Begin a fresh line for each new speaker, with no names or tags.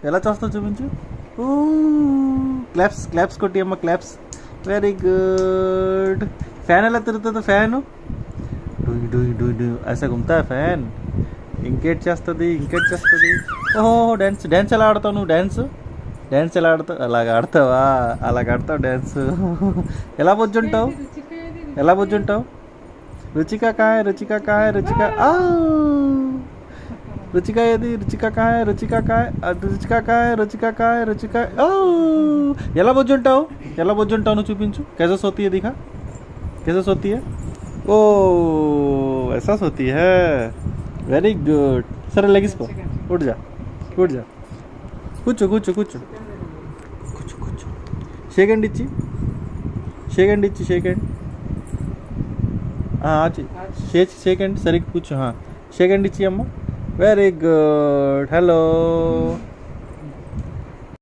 ఎలా చేస్తావు చూపించు. క్లాప్స్ క్లాప్స్ కొట్టి అమ్మ, క్లాప్స్. Very good. ఫ్యాన్ ఎలా తిరుగుతుందో ఫ్యాను. డూయి డూయి డూయి డూ అసలు గుంతా ఫ్యాన్. ఇంకేట్ చేస్తుంది. ఓహో డ్యాన్స్. డ్యాన్స్ ఎలా ఆడతావు నువ్వు? డ్యాన్స్ ఎలా ఆడతావు? అలాగ ఆడతావా? డ్యాన్స్. ఎలా బొజ్జుంటావు? రుచిక కాయ రుచిక ఏది? రుచిక కాయ. ఎలా బొజ్జుంటావు నువ్వు చూపించు. कैसा सोती है दिखा. कैसा सोती है? ओ ऐसा सोती है. Very good. सर लेगिस पो. उठ जा. కూర్చో. షేక్ హ్యాండ్ ఇచ్చి షేక్ హ్యాండ్ సరిగ్గా కూర్చో. షేక్ హ్యాండ్ ఇచ్చి అమ్మ. Very good. హలో.